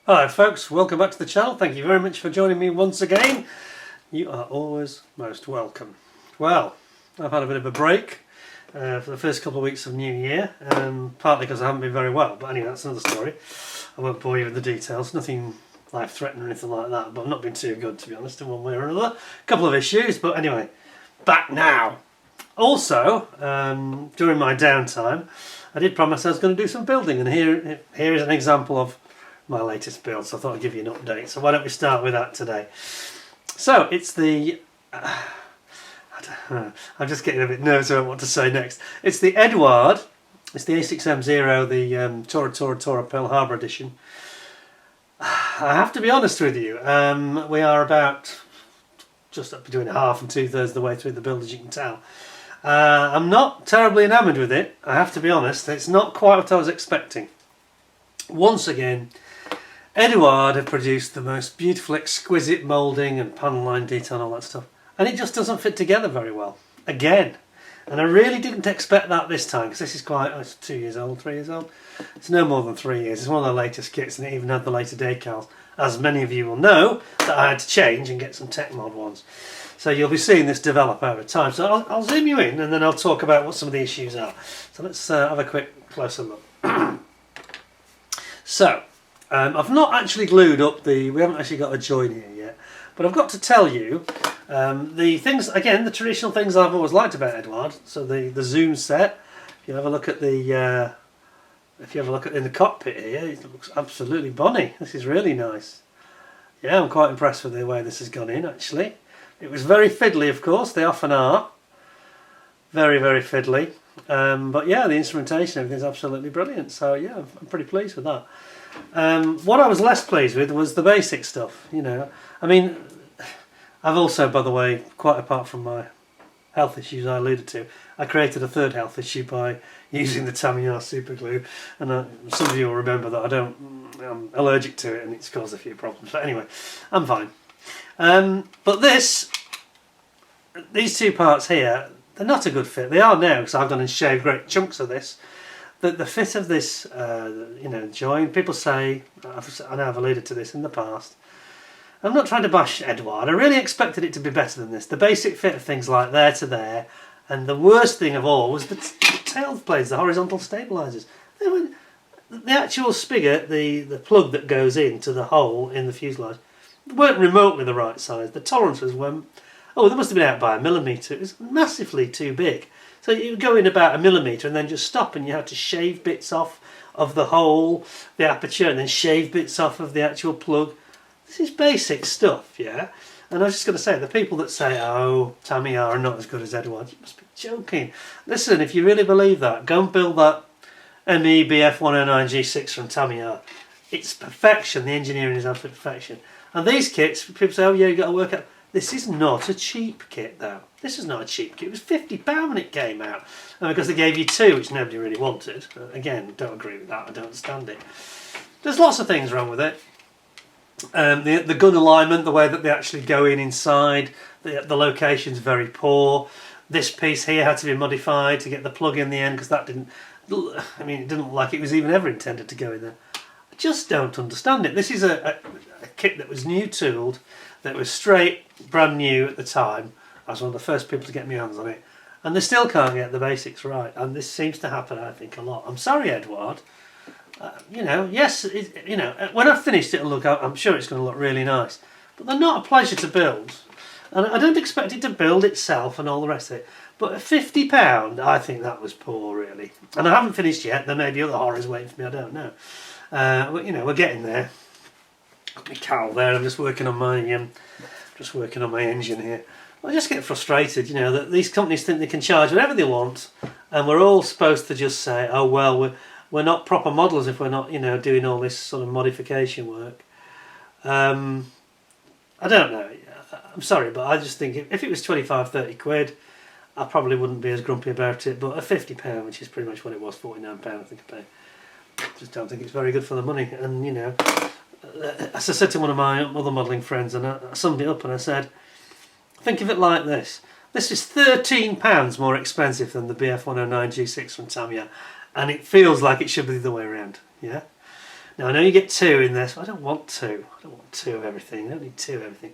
Hello folks, welcome back to the channel. Thank you very much for joining me once again. You are always most welcome. Well, I've had a bit of a break for the first couple of weeks of New Year, partly because I haven't been very well, but anyway, that's another story. I won't bore you with the details, nothing life-threatening or anything like that, but I've not been too good, to be honest, in one way or another. A couple of issues, but anyway, back now. Also, during my downtime, I did promise I was going to do some building, and here is an example of my latest build, so I thought I'd give you an update. So why don't we start with that today? So it's the I'm just getting a bit nervous about what to say next. It's the Eduard. It's the A6M0, the Tora Pearl Harbor edition. I have to be honest with you. We are about just up between half and 2/3 of the way through the build, as you can tell. I'm not terribly enamoured with it. I have to be honest. It's not quite what I was expecting. Once again, Eduard have produced the most beautiful, exquisite moulding and panel line detail and all that stuff, and it just doesn't fit together very well. Again, and I really didn't expect that this time, because this is quite, it's 2 years old, 3 years old. It's no more than 3 years. It's one of the latest kits, and it even had the later decals, as many of you will know, that I had to change and get some tech mod ones. So you'll be seeing this develop over time. So I'll zoom you in, and then I'll talk about what some of the issues are. So let's have a quick closer look. So, I've not actually glued up we haven't actually got a join here yet, but I've got to tell you the things, again, the traditional things I've always liked about Eduard. So the zoom set, if you have a look at in the cockpit here, it looks absolutely bonny. This is really nice. Yeah, I'm quite impressed with the way this has gone in, actually. It was very fiddly, of course, they often are. Very, very fiddly. But yeah, the instrumentation, everything's absolutely brilliant. So yeah, I'm pretty pleased with that. What I was less pleased with was the basic stuff. You know, I mean, I've also, by the way, quite apart from my health issues I alluded to, I created a third health issue by using the Tamiya super glue, and some of you will remember that I'm allergic to it, and it's caused a few problems. But anyway, I'm fine. But these two parts here, they're not a good fit. They are now, because I've gone and shaved great chunks of this. The fit of this, join, people say, I know I've alluded to this in the past, I'm not trying to bash Eduard. I really expected it to be better than this. The basic fit of things like there to there, and the worst thing of all was the tail plates, the horizontal stabilisers. The actual spigot, the plug that goes into the hole in the fuselage, weren't remotely the right size. The tolerances were, they must have been out by a millimetre. It was massively too big. So you would go in about a millimetre and then just stop, and you had to shave bits off of the hole, the aperture, and then shave bits off of the actual plug. This is basic stuff, yeah? And I was just going to say, the people that say, oh, Tamiya are not as good as Eduard, you must be joking. Listen, if you really believe that, go and build that ME BF109G6 from Tamiya. It's perfection. The engineering is absolute perfection. And these kits, people say, oh yeah, you've got to work out. This is not a cheap kit, though. This is not a cheap kit. It was £50 when it came out. And because they gave you two, which nobody really wanted. Again, don't agree with that. I don't understand it. There's lots of things wrong with it. The gun alignment, the way that they actually go inside, the location's very poor. This piece here had to be modified to get the plug in the end, because that didn't, it didn't look like it was even ever intended to go in there. I just don't understand it. This is a kit that was new tooled, that was straight, brand new at the time. I was one of the first people to get my hands on it, and they still can't get the basics right, and this seems to happen, I think, a lot. I'm sorry, Eduard. Yes, when I've finished it'll look, I'm sure it's going to look really nice, but they're not a pleasure to build, and I don't expect it to build itself and all the rest of it, but at £50 I think that was poor, really. And I haven't finished yet. There may be other horrors waiting for me, I don't know. We're getting there. Got my cowl there. I'm just working on my engine here. I just get frustrated, that these companies think they can charge whatever they want, and we're all supposed to just say, oh well, we're not proper models if we're not, doing all this sort of modification work. I don't know. I'm sorry, but I just think if it was 25, 30 quid, I probably wouldn't be as grumpy about it. But at £50, which is pretty much what it was, £49 I think I paid, I just don't think it's very good for the money. And as I said to one of my other modelling friends, and I summed it up and I said, think of it like this. This is £13 more expensive than the BF109G6 from Tamiya, and it feels like it should be the other way around, yeah? Now I know you get 2 in this, but I don't want 2. I don't want 2 of everything. I don't need 2 of everything.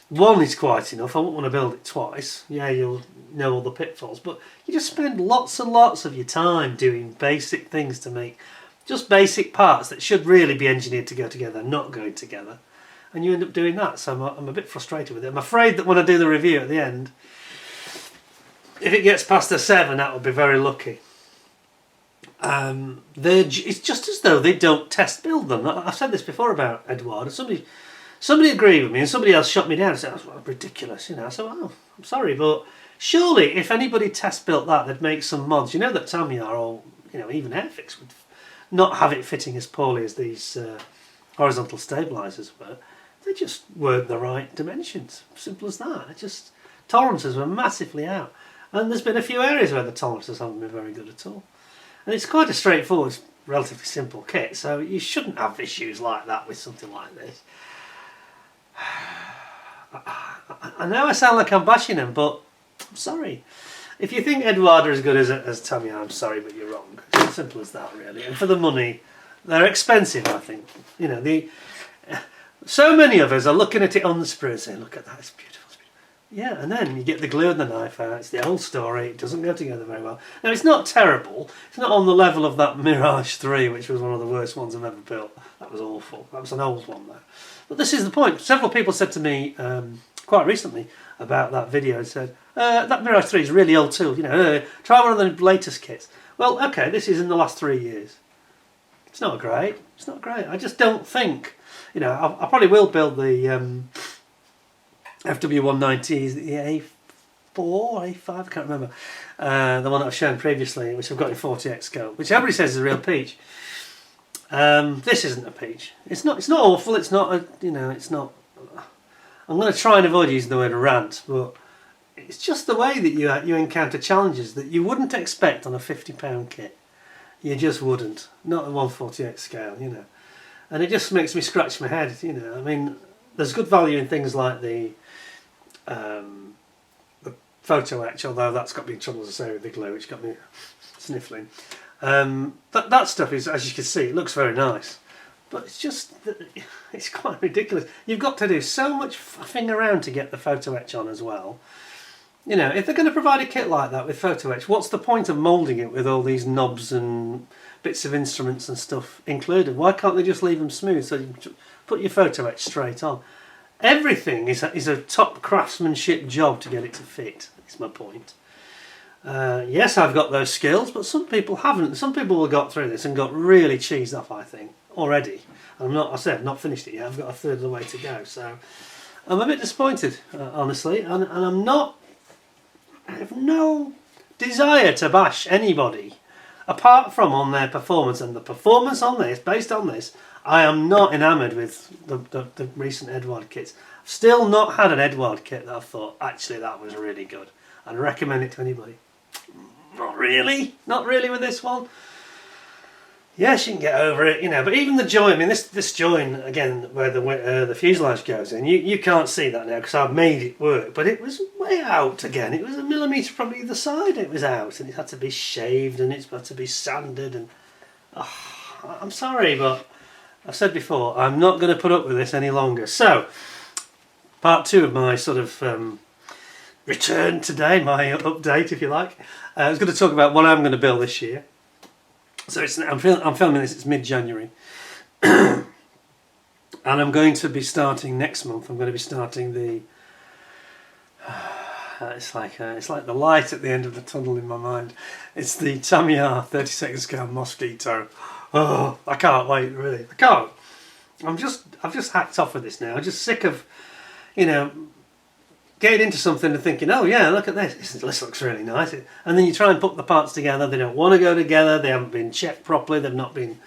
1 is quite enough. I won't want to build it twice. Yeah, you'll know all the pitfalls, but you just spend lots and lots of your time doing basic things to make just basic parts that should really be engineered to go together, not going together. And you end up doing that, so I'm a bit frustrated with it. I'm afraid that when I do the review at the end, if it gets past a 7, that will be very lucky. It's just as though they don't test build them. I've said this before about Eduard. Somebody agreed with me, and somebody else shot me down and said, "That's ridiculous." I said, "Oh, I'm sorry, but surely if anybody test built that, they'd make some mods. You know that Tamiya or even Airfix would not have it fitting as poorly as these horizontal stabilisers were. They just weren't the right dimensions. Simple as that. Tolerances were massively out, and there's been a few areas where the tolerances haven't been very good at all. And it's quite a straightforward, relatively simple kit, so you shouldn't have issues like that with something like this. I know I sound like I'm bashing them, but I'm sorry. If you think Eduard are as good as Tamiya, I'm sorry, but you're wrong. It's as simple as that, really. And for the money, they're expensive, I think. So many of us are looking at it on the sprue and saying, "Look at that, it's beautiful, it's beautiful." Yeah, and then you get the glue and the knife out. It's the old story. It doesn't go together very well. Now, it's not terrible. It's not on the level of that Mirage 3, which was one of the worst ones I've ever built. That was awful. That was an old one, though. But this is the point. Several people said to me quite recently about that video and said, that Mirage 3 is a really old tool. Try one of the latest kits. Well, okay, this is in the last 3 years. It's not great. It's not great. I just don't think... I probably will build the FW190, the A4, A5, I can't remember. The one that I've shown previously, which I've got in 40x scope, which everybody says is a real peach. This isn't a peach. It's not awful. It's not it's not. I'm going to try and avoid using the word rant, but it's just the way that you encounter challenges that you wouldn't expect on a £50 kit. You just wouldn't. Not at 1/48 scale, And it just makes me scratch my head, I mean, there's good value in things like the photo etch, although that's got me in trouble, as I say, with the glue, which got me sniffling. That stuff is, as you can see, it looks very nice. But it's quite ridiculous. You've got to do so much faffing around to get the photo etch on as well. If they're going to provide a kit like that with photo etch, what's the point of moulding it with all these knobs and bits of instruments and stuff included? Why can't they just leave them smooth so you can put your photo etch straight on? Everything is a top craftsmanship job to get it to fit, is my point. Yes, I've got those skills, but some people haven't. Some people have got through this and got really cheesed off, I think, already. I've not finished it yet. I've got a third of the way to go, so I'm a bit disappointed, honestly, and I have no desire to bash anybody apart from on their performance, and the performance on this, based on this, I am not enamoured with the recent Eduard kits. I've still not had an Eduard kit that I thought, actually, that was really good. I'd recommend it to anybody. Not really with this one. Yes, you can get over it, but even the join, I mean, this join, again, where the fuselage goes in, you can't see that now because I've made it work, but it was way out again. It was a millimetre from either side it was out, and it had to be shaved, and it's got to be sanded, and I'm sorry, but I've said before, I'm not going to put up with this any longer. So, part 2 of my sort of return today, my update, if you like. I was going to talk about what I'm going to build this year. So I'm filming this, it's mid-January. And I'm going to be starting next month, I'm going to be starting the... it's like the light at the end of the tunnel in my mind. It's the Tamiya 32nd scale Mosquito. Oh, I can't wait, really. I can't. I've just hacked off with this now. I'm just sick of, getting into something and thinking, oh yeah, look at this. This looks really nice. And then you try and put the parts together. They don't want to go together. They haven't been checked properly. They've not been,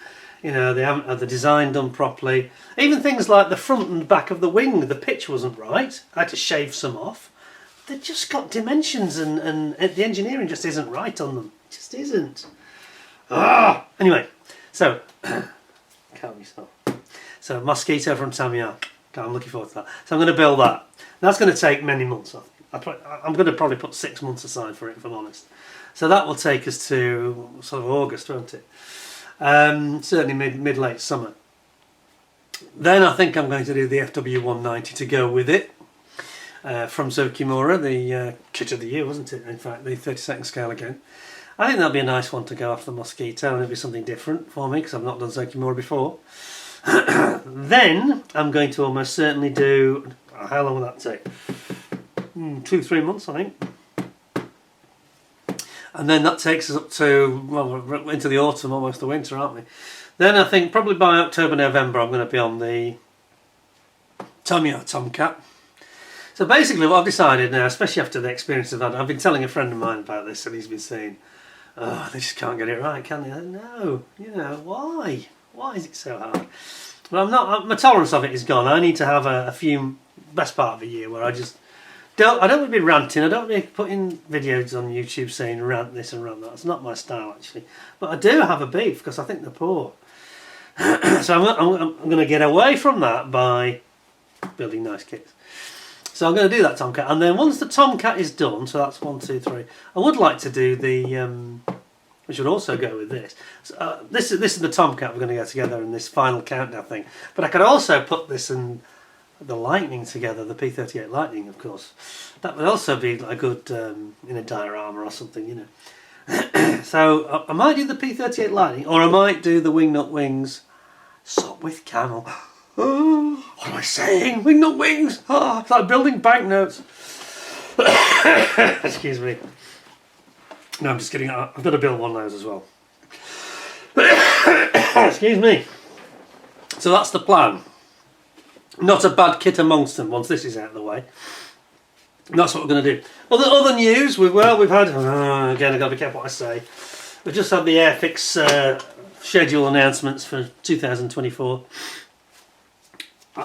they haven't had the design done properly. Even things like the front and back of the wing, the pitch wasn't right. I had to shave some off. They've just got dimensions and the engineering just isn't right on them. It just isn't. Anyway, so, calm yourself. So, Mosquito from Tamiya. I'm looking forward to that. So I'm going to build that. That's going to take many months, I think. I'm going to probably put 6 months aside for it, if I'm honest. So that will take us to sort of August, won't it? Certainly mid-late summer. Then I think I'm going to do the FW190 to go with it. From Zokimura, the kit of the year, wasn't it? In fact, the 32nd scale again. I think that'll be a nice one to go off the Mosquito, and it'll be something different for me because I've not done Zokimura before. Then I'm going to almost certainly do. How long will that take? 2-3 months, I think. And then that takes us up to, well, we're into the autumn, almost the winter, aren't we? Then I think probably by October, November, I'm going to be on the Tamiya Tomcat. So basically what I've decided now, especially after the experience I've been telling a friend of mine about this, and he's been saying, oh, they just can't get it right, can they? No, you know, why? Why is it so hard? But my tolerance of it is gone. I need to have a few, best part of a year where I don't want to be ranting. I don't want to be putting videos on YouTube saying rant this and rant that. It's not my style, actually. But I do have a beef because I think they're poor. So I'm going to get away from that by building nice kits. So I'm going to do that Tomcat, and then once the Tomcat is done, so that's 1, 2, 3. I would like to do the, which would also go with this. So, this is the Tomcat we're going to go together in this final countdown thing. But I could also put this and the Lightning together, the P38 Lightning, of course. That would also be a good in a diorama or something, you know. So I might do the P38 Lightning, or I might do the Wingnut Wings with Camel. Oh, what am I saying? Wingnut Wings! Oh, it's like building banknotes. Excuse me. No, I'm just kidding. I've got to build one of those as well. Excuse me. So that's the plan. Not a bad kit amongst them once this is out of the way. And that's what we're going to do. Other news, we've had, again I've got to be careful what I say. We've just had the Airfix schedule announcements for 2024.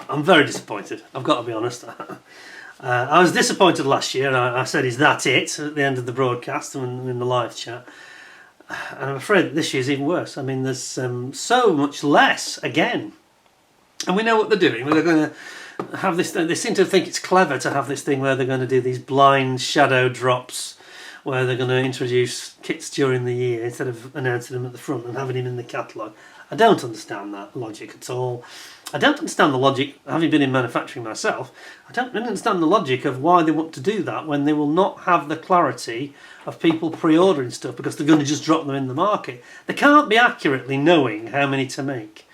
I'm very disappointed, I've got to be honest. I was disappointed last year, and I said, is that it? At the end of the broadcast and in the live chat. And I'm afraid this year's even worse. I mean, there's so much less again. And we know what they're doing. They're going to have this, they seem to think it's clever to have this thing where they're going to do these blind shadow drops, where they're going to introduce kits during the year instead of announcing them at the front and having them in the catalogue. I don't understand that logic at all. I don't understand the logic, having been in manufacturing myself, I don't really understand the logic of why they want to do that when they will not have the clarity of people pre-ordering stuff because they're going to just drop them in the market. They can't be accurately knowing how many to make,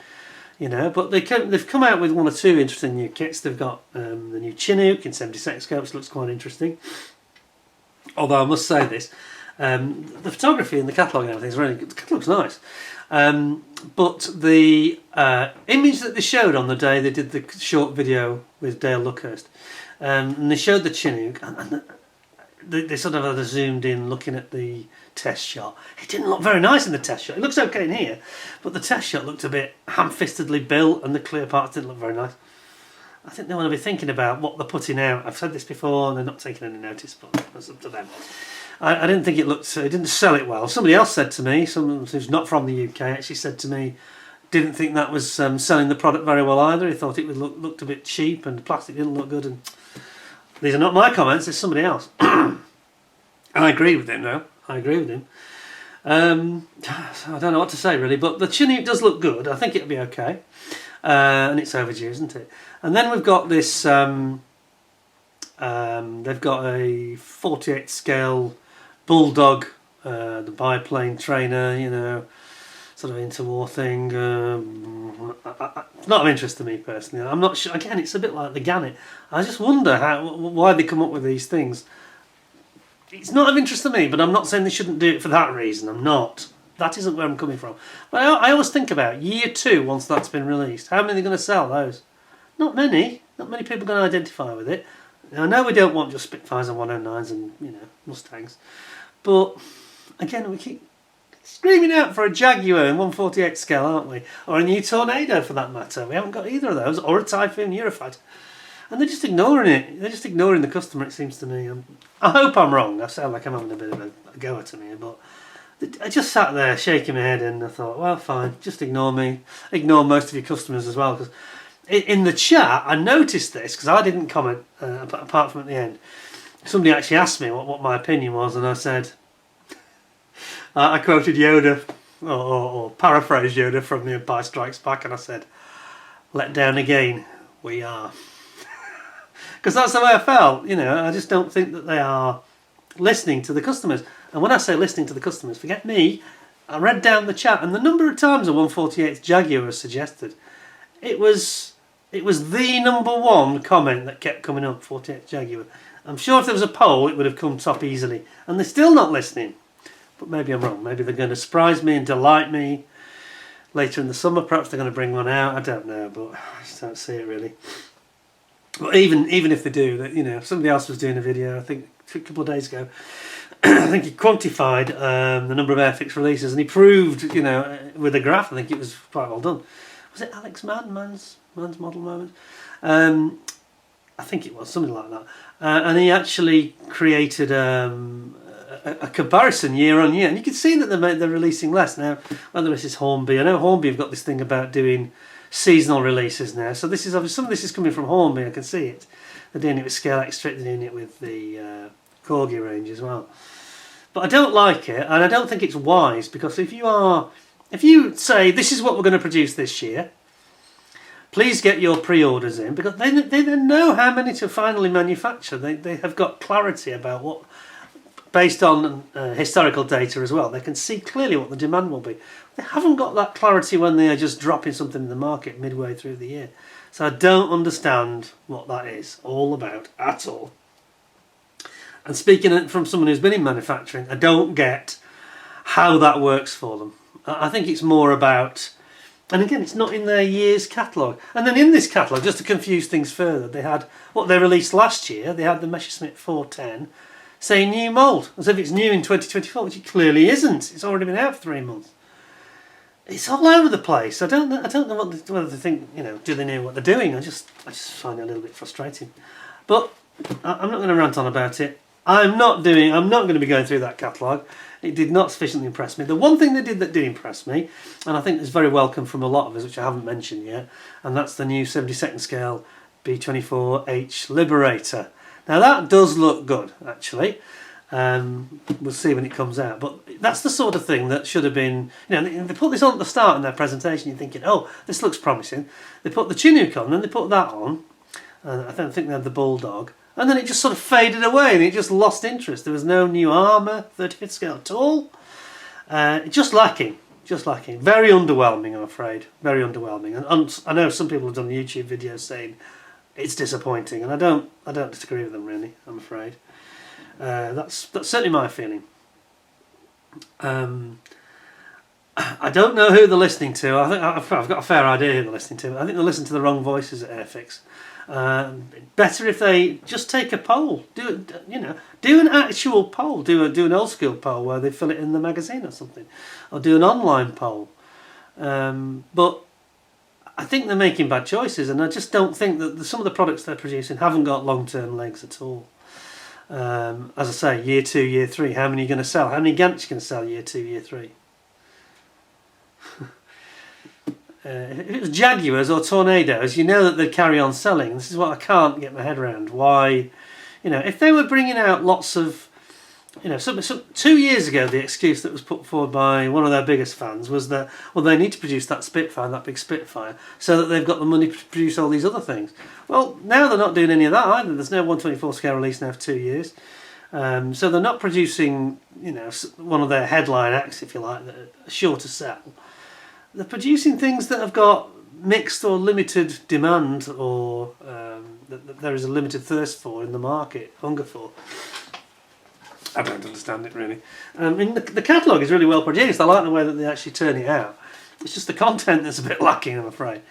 you know, but they've come out with 1 or 2 interesting new kits. They've got the new Chinook in 76 scopes, looks quite interesting. Although I must say this, the photography in the catalogue and everything is really good. The catalogue's nice. But the image that they showed on the day they did the short video with Dale Luckhurst, and they showed the Chinook, and they sort of had a zoomed in looking at the test shot. It didn't look very nice in the test shot. It looks okay in here, but the test shot looked a bit ham-fistedly built, and the clear parts didn't look very nice. I think they want to be thinking about what they're putting out. I've said this before, and they're not taking any notice, but that's up to them. I didn't think it looked. It didn't sell it well. Somebody else said to me, someone who's not from the UK, actually said to me, didn't think that was selling the product very well either. He thought it looked a bit cheap and the plastic didn't look good. And these are not my comments. It's somebody else. I agree with him now. I agree with him. So I don't know what to say really, but the Chinook does look good. I think it'll be okay, and it's overdue, isn't it? And then we've got this. They've got a 48 scale Bulldog, the biplane trainer, you know, sort of interwar thing. It's not of interest to me personally. I'm not sure. Again, it's a bit like the Gannet. I just wonder why they come up with these things. It's not of interest to me, but I'm not saying they shouldn't do it for that reason. I'm not. That isn't where I'm coming from. But I always think about year 2 once that's been released. How many are they going to sell those? Not many. Not many people are going to identify with it. Now, I know we don't want just Spitfires and 109s and, you know, Mustangs. But, again, we keep screaming out for a Jaguar in 148 scale, aren't we? Or a new Tornado, for that matter. We haven't got either of those. Or a Typhoon Eurofighter. And they're just ignoring it. They're just ignoring the customer, it seems to me. I hope I'm wrong. I sound like I'm having a bit of a go at me. But I just sat there shaking my head and I thought, well, fine. Just ignore me. Ignore most of your customers as well. Because in the chat, I noticed this, because I didn't comment, apart from at the end. Somebody actually asked me what my opinion was, and I said, I quoted Yoda, or paraphrase Yoda from The Empire Strikes Back, and I said, let down again, we are. Because that's the way I felt, you know. I just don't think that they are listening to the customers. And when I say listening to the customers, forget me, I read down the chat, and the number of times a 148th Jaguar was suggested, it was the number one comment that kept coming up, 48th Jaguar. I'm sure if there was a poll, it would have come top easily. And they're still not listening. But maybe I'm wrong. Maybe they're going to surprise me and delight me later in the summer. Perhaps they're going to bring one out. I don't know, but I just don't see it really. But even if they do, that, you know, somebody else was doing a video, I think a couple of days ago. I think he quantified the number of Airfix releases, and he proved, you know, with a graph. I think it was quite well done. Was it Alex Mann's model moment? I think it was something like that. And he actually created a comparison year on year, and you can see that they're releasing less now. Whether this is Hornby, I know Hornby have got this thing about doing seasonal releases now. So this is obviously, some of this is coming from Hornby. I can see it. They're doing it with Scale Extra, they're doing it with the Corgi range as well. But I don't like it, and I don't think it's wise, because if you say this is what we're going to produce this year, please get your pre-orders in, because they know how many to finally manufacture. They have got clarity about what, based on historical data as well. They can see clearly what the demand will be. They haven't got that clarity when they are just dropping something in the market midway through the year. So I don't understand what that is all about at all. And speaking from someone who's been in manufacturing, I don't get how that works for them. I think it's more about, and again, it's not in their year's catalogue. And then in this catalogue, just to confuse things further, they had what they released last year. They had the Messerschmitt 410 saying new mould, as if it's new in 2024, which it clearly isn't. It's already been out for 3 months. It's all over the place. I don't know whether they think, you know, do they know what they're doing? I just find it a little bit frustrating. But I'm not going to rant on about it. I'm not going to be going through that catalogue. It did not sufficiently impress me. The one thing they did that did impress me, and I think is very welcome from a lot of us, which I haven't mentioned yet, and that's the new 72nd scale B24H Liberator. Now that does look good, actually. We'll see when it comes out. But that's the sort of thing that should have been, you know, they put this on at the start in their presentation, you're thinking, oh, this looks promising. They put the Chinook on, then they put that on, and I don't think they had the Bulldog. And then it just sort of faded away, and it just lost interest. There was no new armour, 35th scale at all. Just lacking. Very underwhelming, I'm afraid. Very underwhelming. And I know some people have done YouTube videos saying it's disappointing, and I don't disagree with them really, I'm afraid. That's certainly my feeling. I don't know who they're listening to. I think I've got a fair idea who they're listening to. I think they're listening to the wrong voices at Airfix. Better if they just take a poll. Do an actual poll. Do an old school poll where they fill it in the magazine or something, or do an online poll. But I think they're making bad choices, and I just don't think that some of the products they're producing haven't got long-term legs at all. As I say, year 2, year 3, how many are you going to sell? How many Gants are you going to sell year 2, year 3? If it was Jaguars or Tornadoes, you know that they'd carry on selling. This is what I can't get my head around. Why, you know, if they were bringing out lots of, you know, 2 years ago, the excuse that was put forward by one of their biggest fans was that, well, they need to produce that Spitfire, that big Spitfire, so that they've got the money to produce all these other things. Well, now they're not doing any of that either. There's no 124 scale release now for 2 years. So they're not producing, you know, one of their headline acts, if you like, that are sure to sell. They're producing things that have got mixed or limited demand, or that there is a limited thirst for in the market, hunger for. I don't understand it really. I mean, the catalogue is really well produced. I like the way that they actually turn it out. It's just the content that's a bit lacking, I'm afraid.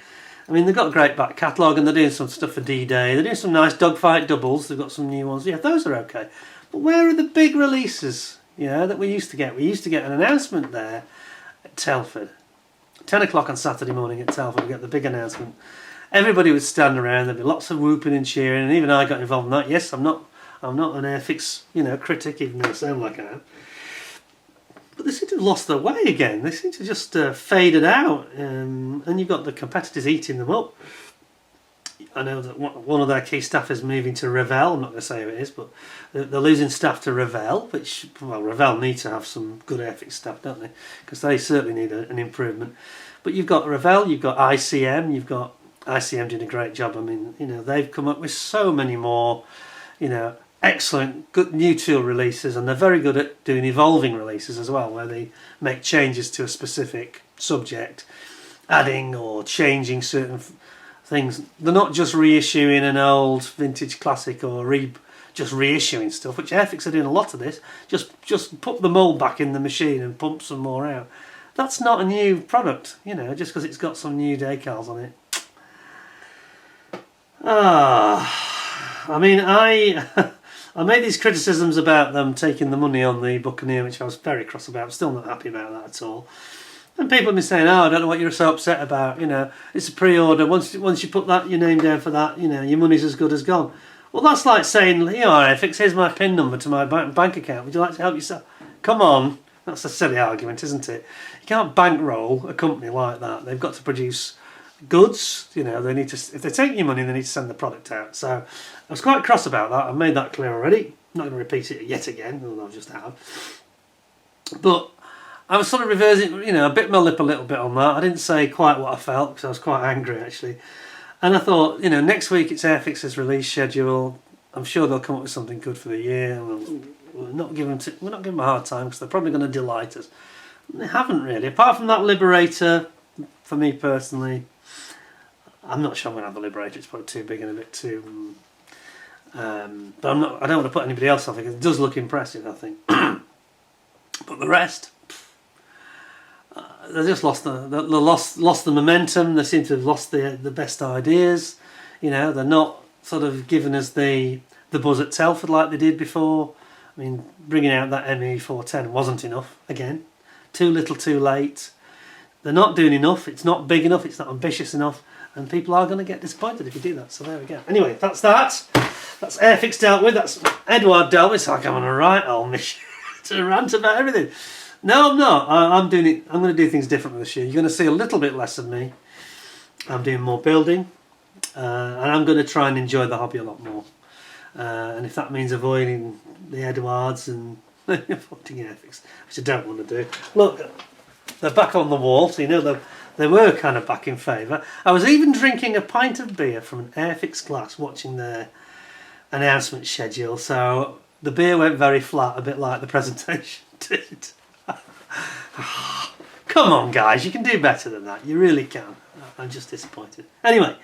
I mean, they've got a great back catalogue, and they're doing some stuff for D-Day. They're doing some nice dogfight doubles. They've got some new ones. Yeah, those are okay. But where are the big releases, you know, that we used to get? We used to get an announcement there at Telford. 10 o'clock on Saturday morning at Telford, we get the big announcement. Everybody would stand around, there'd be lots of whooping and cheering, and even I got involved in that. Yes, I'm not an Airfix, you know, critic, even though I sound like I am. But they seem to have lost their way again. They seem to just faded out, and you've got the competitors eating them up. I know that one of their key staff is moving to Revell. I'm not going to say who it is, but they're losing staff to Revell, which, well, Revell need to have some good Airfix staff, don't they? Because they certainly need an improvement. But you've got Revell, you've got ICM, you've got ICM doing a great job. I mean, you know, they've come up with so many more, you know, excellent, good new tool releases, and they're very good at doing evolving releases as well, where they make changes to a specific subject, adding or changing certain things. They're not just reissuing an old vintage classic or just reissuing stuff, which Airfix are doing a lot of this. Just put the mould back in the machine and pump some more out. That's not a new product, you know, just because it's got some new decals on it. I mean, I made these criticisms about them taking the money on the Buccaneer, which I was very cross about. I'm still not happy about that at all. And people have been saying, "Oh, I don't know what you're so upset about. You know, it's a pre-order. Once you put your name down for that, you know, your money's as good as gone." Well, that's like saying, "You know, Airfix, here's my PIN number to my bank account. Would you like to help yourself?" Come on, that's a silly argument, isn't it? You can't bankroll a company like that. They've got to produce goods. You know, they need to. If they take your money, they need to send the product out. So I was quite cross about that. I've made that clear already. I'm not going to repeat it yet again, although I just have. But I was sort of reversing, you know, I bit my lip a little bit on that. I didn't say quite what I felt because I was quite angry actually. And I thought, you know, next week it's Airfix's release schedule. I'm sure they'll come up with something good for the year. We're not giving them a hard time because they're probably going to delight us. And they haven't really. Apart from that Liberator, for me personally, I'm not sure I'm going to have the Liberator. It's probably too big and a bit too. But I don't want to put anybody else off because it does look impressive, I think. But the rest, they just lost the momentum. They seem to have lost the best ideas. You know, they're not sort of giving us the buzz at Telford like they did before. I mean, bringing out that ME410 wasn't enough. Again, too little, too late. They're not doing enough. It's not big enough. It's not ambitious enough, and people are going to get disappointed if you do that. So there we go. Anyway, that's that. That's Airfix dealt with. That's Eduard dealt with. It's like I'm on a right old mission to rant about everything. No, I'm not. I'm doing it. I'm going to do things differently this year. You're going to see a little bit less of me. I'm doing more building, and I'm going to try and enjoy the hobby a lot more. And if that means avoiding the Eduards and avoiding Airfix, which I don't want to do. Look, they're back on the wall, so you know they were kind of back in favour. I was even drinking a pint of beer from an Airfix glass, watching their announcement schedule. So the beer went very flat, a bit like the presentation did. Come on guys, you can do better than that. You really can. I'm just disappointed. Anyway,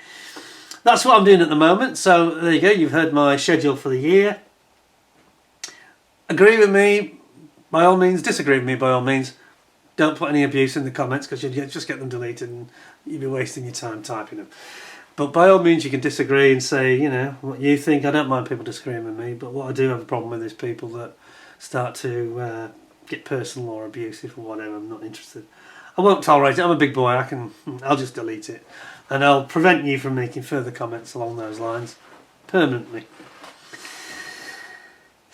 that's what I'm doing at the moment. So there you go, you've heard my schedule for the year. Agree with me by all means, disagree with me by all means. Don't put any abuse in the comments because you'll just get them deleted and you'll be wasting your time typing them. But by all means you can disagree and say, you know, what you think. I don't mind people disagreeing with me, but what I do have a problem with is people that start to get personal or abusive or whatever. I'm not interested. I won't tolerate it. I'm a big boy. I'll just delete it, and I'll prevent you from making further comments along those lines permanently.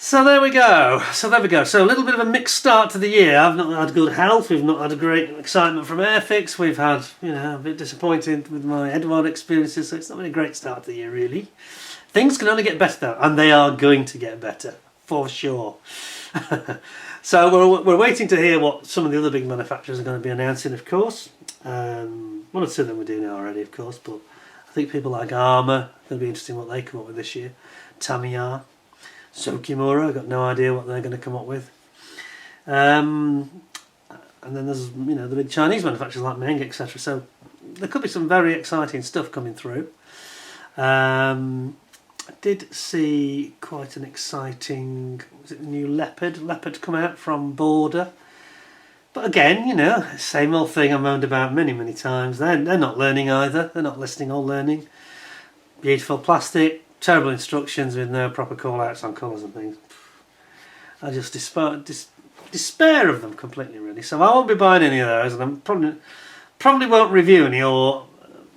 So there we go. So a little bit of a mixed start to the year. I've not had good health. We've not had a great excitement from Airfix. We've had, you know, a bit disappointed with my Eduard experiences. So it's not been a great start to the year really. Things can only get better though, and they are going to get better for sure. So we're waiting to hear what some of the other big manufacturers are going to be announcing, of course. One or two of them we're doing already, of course, but I think people like Armour, going to be interesting what they come up with this year. Tamiya, Sokimura, I've got no idea what they're going to come up with. And then there's, you know, the big Chinese manufacturers like Meng, etc. So there could be some very exciting stuff coming through. I did see quite an exciting, was it the new Leopard come out from Border. But again, you know, same old thing I moaned about many times. They're not learning either. They're not listening or learning. Beautiful plastic, terrible instructions with no proper call-outs on colours and things. I just despair of them completely, really. So I won't be buying any of those, and I probably won't review any, or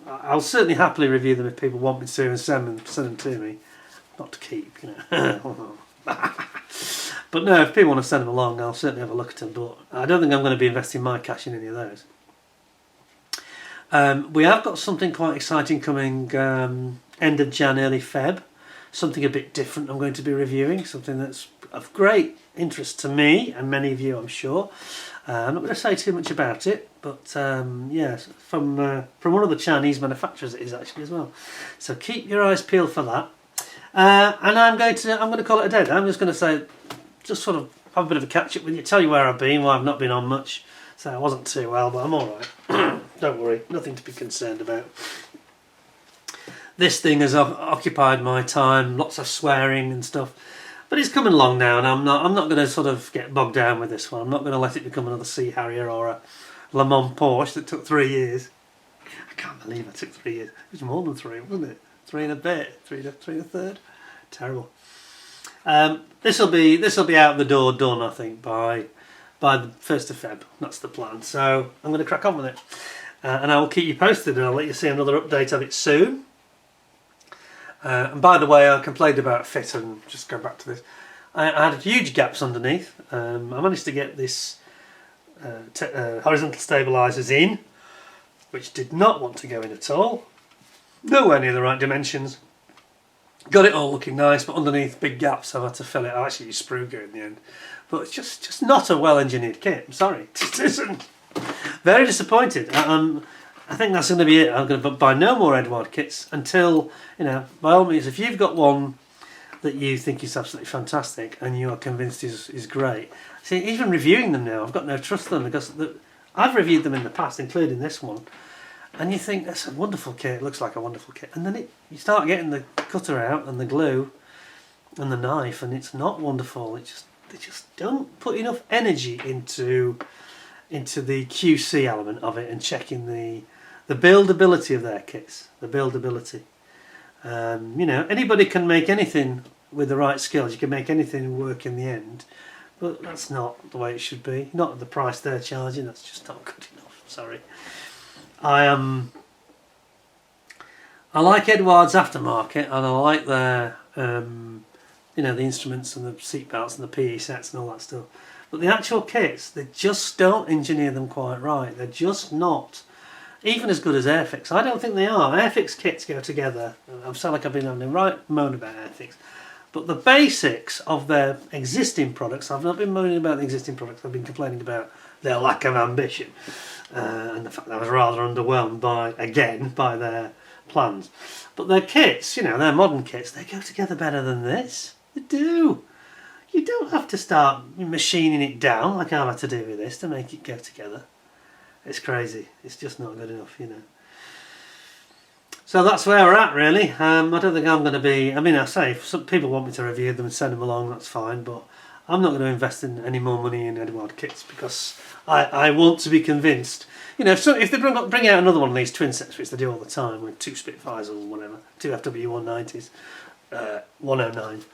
I'll certainly happily review them if people want me to and send them to me. Not to keep, you know. But no, if people want to send them along, I'll certainly have a look at them. But I don't think I'm going to be investing my cash in any of those. We have got something quite exciting coming end of Jan, early Feb. Something a bit different I'm going to be reviewing, something that's of great interest to me and many of you, I'm sure. I'm not going to say too much about it, but yes, from one of the Chinese manufacturers it is actually as well. So keep your eyes peeled for that. And I'm going to call it a day. I'm just going to say, just sort of have a bit of a catch up with you, tell you where I've been, why I've not been on much. So I wasn't too well, but I'm all right. Don't worry, nothing to be concerned about. This thing has occupied my time, lots of swearing and stuff, but it's coming along now, and I'm not going to sort of get bogged down with this one. I'm not going to let it become another Sea Harrier or a Le Mans Porsche that took 3 years. I can't believe it took 3 years. It was more than 3, wasn't it? 3 and a bit, three and a third. Terrible. This will be out the door done, I think, by the 1st of Feb. That's the plan. So I'm going to crack on with it, and I will keep you posted, and I'll let you see another update of it soon. And by the way, I complained about fit, and just go back to this. I had huge gaps underneath. I managed to get this horizontal stabilisers in, which did not want to go in at all. Nowhere near the right dimensions. Got it all looking nice, but underneath big gaps, so I had to fill it. I actually used sprue goo in the end. But it's just not a well-engineered kit. I'm sorry, it just isn't. Very disappointed. I think that's going to be it. I'm going to buy no more Eduard kits until, by all means, if you've got one that you think is absolutely fantastic and you are convinced is great. See, even reviewing them now, I've got no trust in them, because I've reviewed them in the past, including this one, and you think that's a wonderful kit, it looks like a wonderful kit, and then you start getting the cutter out and the glue and the knife, and it's not wonderful. They just don't put enough energy into the QC element of it and checking the buildability of their kits, the buildability. Anybody can make anything with the right skills. You can make anything work in the end, but that's not the way it should be. Not at the price they're charging. That's just not good enough. Sorry. I like Eduard's aftermarket, and I like their the instruments and the seat belts and the PE sets and all that stuff. But the actual kits, they just don't engineer them quite right. They're just not even as good as Airfix. I don't think they are. Airfix kits go together. I sound like I've been having a right moan about Airfix. But the basics of their existing products, I've not been moaning about the existing products, I've been complaining about their lack of ambition. And the fact that I was rather underwhelmed by their plans. But their kits, their modern kits, they go together better than this. They do. You don't have to start machining it down like I've had to do with this to make it go together. It's crazy. It's just not good enough, So that's where we're at, really. I don't think I'm going to be... I say, if some people want me to review them and send them along, that's fine, but I'm not going to invest in any more money in Eduard kits, because I want to be convinced. If they bring out another one of these twin sets, which they do all the time, with 2 Spitfires or whatever, 2 FW190s, 109,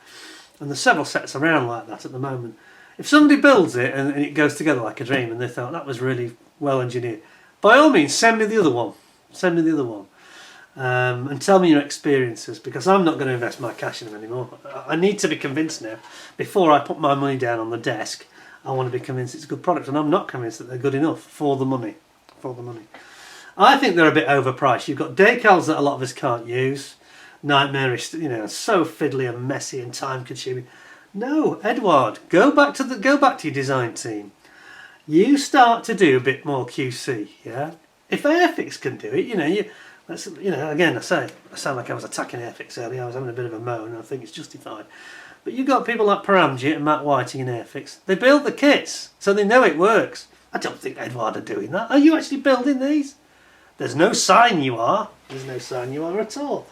and there's several sets around like that at the moment. If somebody builds it and it goes together like a dream, and they thought that was really well engineered, by all means send me the other one. And tell me your experiences, because I'm not going to invest my cash in them anymore. I need to be convinced now. Before I put my money down on the desk, I want to be convinced it's a good product, and I'm not convinced that they're good enough for the money. I think they're a bit overpriced. You've got decals that a lot of us can't use. Nightmarish, so fiddly and messy and time consuming. No, Eduard, go back to your design team. You start to do a bit more QC, yeah? If Airfix can do it, again, I sound like I was attacking Airfix earlier. I was having a bit of a moan, and I think it's justified. But you've got people like Paramjit and Matt Whiting in Airfix. They build the kits, so they know it works. I don't think Eduard are doing that. Are you actually building these? There's no sign you are. There's no sign you are at all.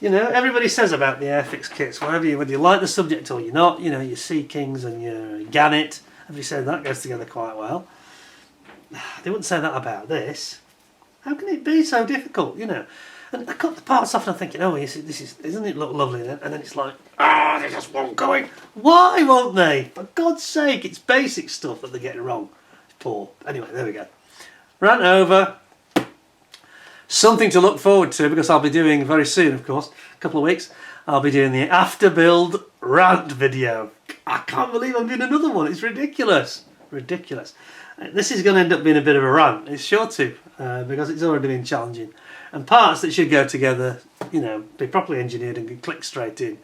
Everybody says about the Airfix kits, whether you like the subject or you're not, your Sea Kings and your Gannet, everybody says that goes together quite well. They wouldn't say that about this. How can it be so difficult, And I cut the parts off and I'm thinking, isn't it look lovely? And then it's like, they just won't go in. Why won't they? For God's sake, it's basic stuff that they're getting wrong. It's poor. Anyway, there we go. Rant over. Something to look forward to, because I'll be doing very soon, of course, a couple of weeks, I'll be doing the after build rant video. I can't believe I'm doing another one. It's ridiculous. Ridiculous. This is going to end up being a bit of a rant. It's sure to, because it's already been challenging. And parts that should go together, you know, be properly engineered and can click straight in,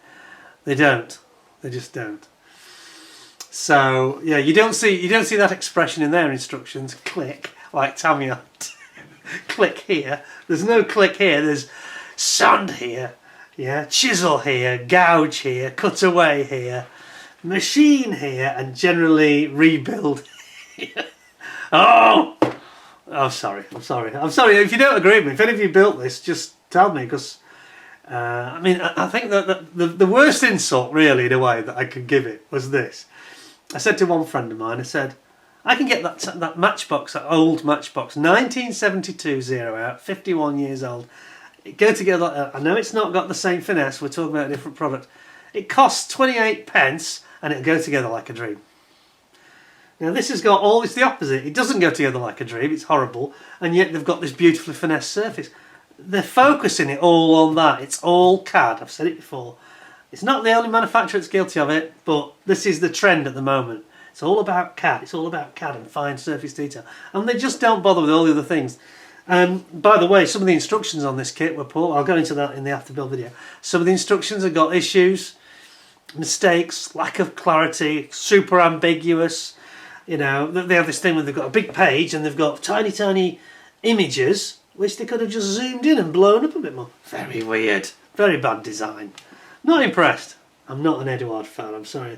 they don't. They just don't. So yeah, you don't see that expression in their instructions. Click, like Tamiya. Click here. There's no click here. There's sand here. Yeah, chisel here, gouge here, cut away here, machine here, and generally rebuild here. Oh, I'm sorry. If you don't agree with me, if any of you built this, just tell me, because I mean, I think that the worst insult, really, in a way, that I could give it was this. I said to one friend of mine, I said, I can get that matchbox, that old matchbox, 1972 zero out, 51 years old. Go together. I know it's not got the same finesse. We're talking about a different product. It costs 28 pence, and it'll go together like a dream. Now this has got all. It's the opposite. It doesn't go together like a dream. It's horrible, and yet they've got this beautifully finessed surface. They're focusing it all on that. It's all CAD. I've said it before. It's not the only manufacturer that's guilty of it, but this is the trend at the moment. It's all about CAD. It's all about CAD and fine surface detail, and they just don't bother with all the other things. By the way, some of the instructions on this kit were poor. I'll go into that in the after build video. Some of the instructions have got issues, mistakes, lack of clarity, super ambiguous. You know, they have this thing where they've got a big page and they've got tiny, tiny images, which they could have just zoomed in and blown up a bit more. Very weird. Very bad design. Not impressed. I'm not an Eduard fan, I'm sorry.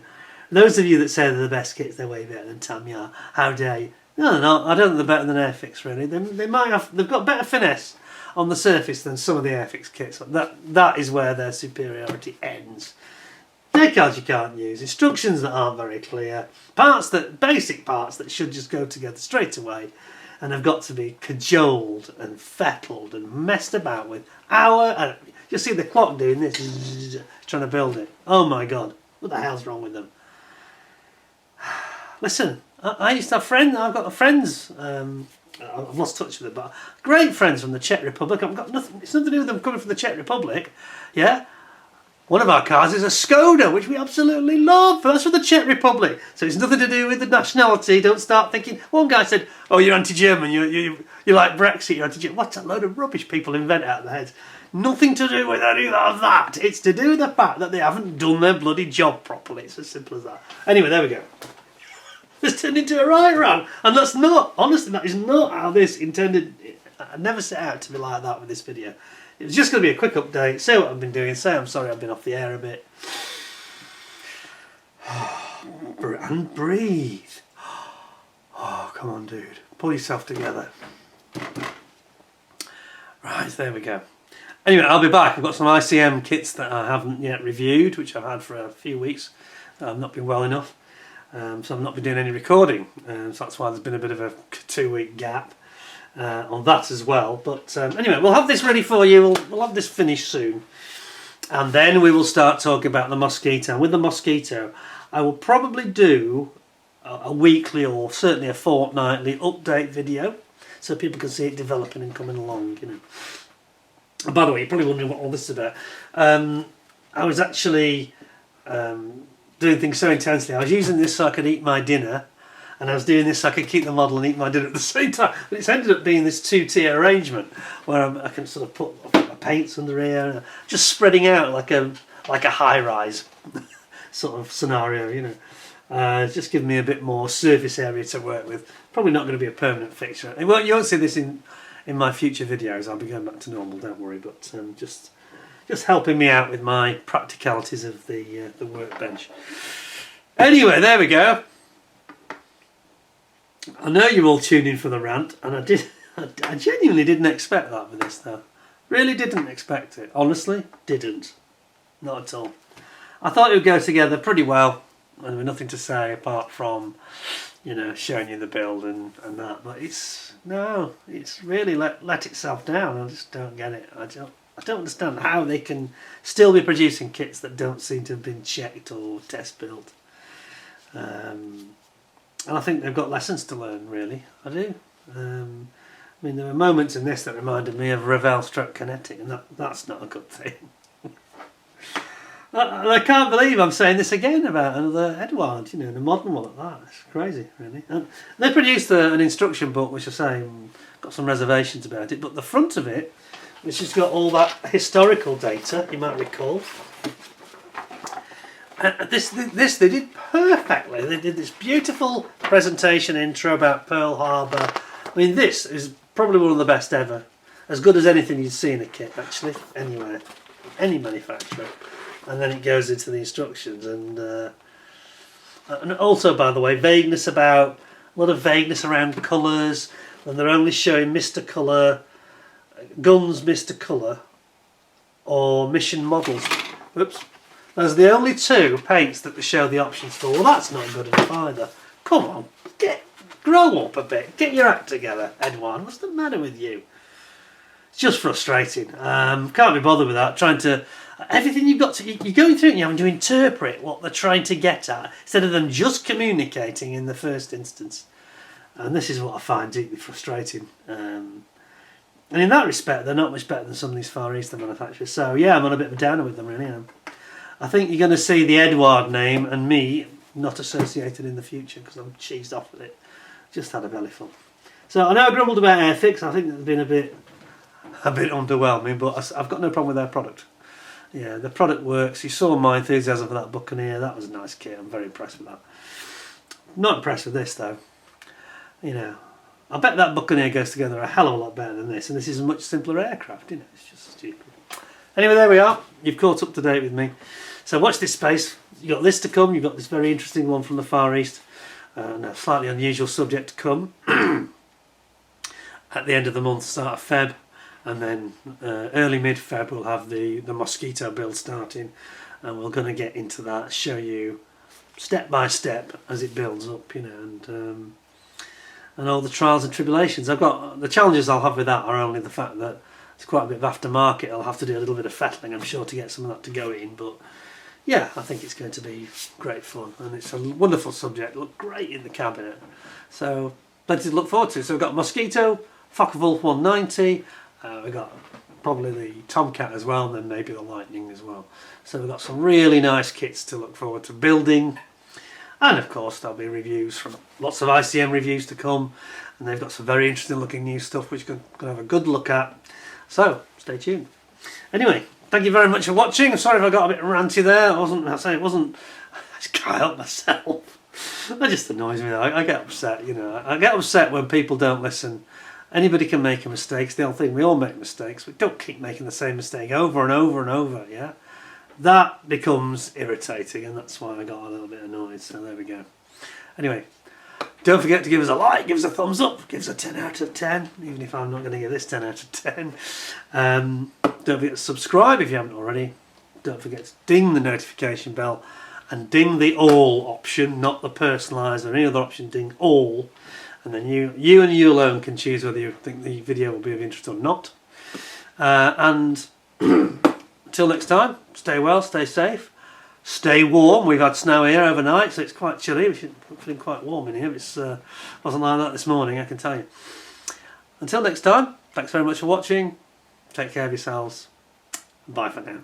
Those of you that say they're the best kits, they're way better than Tamiya. How dare you? No, they're not. I don't think they're better than Airfix, really. They might have. They've got better finesse on the surface than some of the Airfix kits. That is where their superiority ends. Dead cards you can't use. Instructions that aren't very clear. Basic parts that should just go together straight away, and have got to be cajoled and fettled and messed about with. You see the clock doing this, trying to build it. Oh my God, what the hell's wrong with them? Listen. I used to have friends. I've got friends. I've lost touch with them, but great friends from the Czech Republic. I've got nothing. It's nothing to do with them coming from the Czech Republic. Yeah, one of our cars is a Skoda, which we absolutely love. That's from the Czech Republic, so it's nothing to do with the nationality. Don't start thinking. One guy said, "Oh, you're anti-German. You like Brexit. You're anti-German." What's a load of rubbish people invent out of their heads? Nothing to do with any of that. It's to do with the fact that they haven't done their bloody job properly. It's as simple as that. Anyway, there we go. It's turned into a right rant, and that's not, honestly, that is not how this intended. I never set out to be like that with this video. It was just going to be a quick update, say what I've been doing, say I'm sorry I've been off the air a bit. And breathe. Oh, come on, dude. Pull yourself together. Right, there we go. Anyway, I'll be back. I've got some ICM kits that I haven't yet reviewed, which I've had for a few weeks. I've not been well enough. So I've not been doing any recording, so that's why there's been a bit of a 2-week gap on that as well. But anyway, we'll have this ready for you. We'll have this finished soon, and then we will start talking about the Mosquito. And with the Mosquito, I will probably do a weekly or certainly a fortnightly update video, so people can see it developing and coming along. You know. And by the way, you're probably wondering what all this is about. I was actually doing things so intensely. I was using this so I could eat my dinner, and I was doing this so I could keep the model and eat my dinner at the same time. But it's ended up being this 2-tier arrangement where I can sort of put my paints under here, and just spreading out like a high-rise sort of scenario, you know. It's just giving me a bit more surface area to work with. Probably not going to be a permanent fixture. You won't see this in my future videos. I'll be going back to normal, don't worry. But just helping me out with my practicalities of the workbench. Anyway, there we go. I know you all tuned in for the rant, and I genuinely didn't expect that with this, though. Really didn't expect it. Honestly, didn't. Not at all. I thought it would go together pretty well, and there was nothing to say apart from, you know, showing you the build and that. But it's really let itself down. I just don't get it. I don't understand how they can still be producing kits that don't seem to have been checked or test built. And I think they've got lessons to learn, really. I do. I mean, there were moments in this that reminded me of Revell Stroke Kinetic, and that's not a good thing. I can't believe I'm saying this again about another Eduard, you know, the modern one at that. It's crazy, really. And they produced an instruction book, which I say, got some reservations about it, but the front of it, which has got all that historical data, you might recall, this they did perfectly. They did this beautiful presentation intro about Pearl Harbor. I mean, this is probably one of the best ever. As good as anything you'd see in a kit, actually, anywhere, any manufacturer. And then it goes into the instructions, and also, by the way, a lot of vagueness around colours, and they're only showing Mr. Colour, guns Mr. Colour, or mission models. Whoops. Those are the only two paints that they show the options for. Well, that's not good enough either. Come on, grow up a bit. Get your act together, Eduard. What's the matter with you? It's just frustrating. Can't be bothered with that. Trying to... Everything you've got to... You're going through it and you're having to interpret what they're trying to get at, instead of them just communicating in the first instance. And this is what I find deeply frustrating. And in that respect, they're not much better than some of these Far Eastern manufacturers. So, yeah, I'm on a bit of a downer with them, really. I think you're going to see the Eduard name and me not associated in the future, because I'm cheesed off with it. Just had a bellyful. So, I know I grumbled about Airfix. I think they've been a bit underwhelming, but I've got no problem with their product. Yeah, the product works. You saw my enthusiasm for that Buccaneer. That was a nice kit. I'm very impressed with that. Not impressed with this, though. You know, I bet that Buccaneer goes together a hell of a lot better than this, and this is a much simpler aircraft, you know. It's just stupid. Anyway, there we are. You've caught up to date with me. So watch this space. You've got this to come. You've got this very interesting one from the Far East. And a slightly unusual subject to come. At the end of the month, start of Feb. And then early mid-Feb we'll have the Mosquito build starting. And we're going to get into that, show you step by step as it builds up, you know, and all the trials and tribulations. The challenges I'll have with that are only the fact that it's quite a bit of aftermarket. I'll have to do a little bit of fettling, I'm sure, to get some of that to go in. But yeah, I think it's going to be great fun, and it's a wonderful subject. Look great in the cabinet, so plenty to look forward to. So we've got Mosquito, Focke-Wulf 190. We've got probably the Tomcat as well, and then maybe the Lightning as well. So we've got some really nice kits to look forward to building. And of course there'll be reviews from lots of ICM reviews to come, and they've got some very interesting looking new stuff which you're going to have a good look at. So stay tuned. Anyway, thank you very much for watching. I'm sorry if I got a bit ranty there. I just can't help myself. That just annoys me. I get upset, you know. I get upset when people don't listen. Anybody can make a mistake. It's the old thing. We all make mistakes, but don't keep making the same mistake over and over and over, yeah? That becomes irritating, and that's why I got a little bit annoyed. So there we go. Anyway, don't forget to give us a like, give us a thumbs up, give us a 10 out of 10, even if I'm not going to give this 10 out of 10. Don't forget to subscribe if you haven't already. Don't forget to ding the notification bell and ding the all option, not the personalised or any other option, ding all. And then you and you alone can choose whether you think the video will be of interest or not. And until next time, stay well, stay safe, stay warm. We've had snow here overnight, so it's quite chilly. We're feeling quite warm in here. It wasn't like that this morning, I can tell you. Until next time, thanks very much for watching. Take care of yourselves. Bye for now.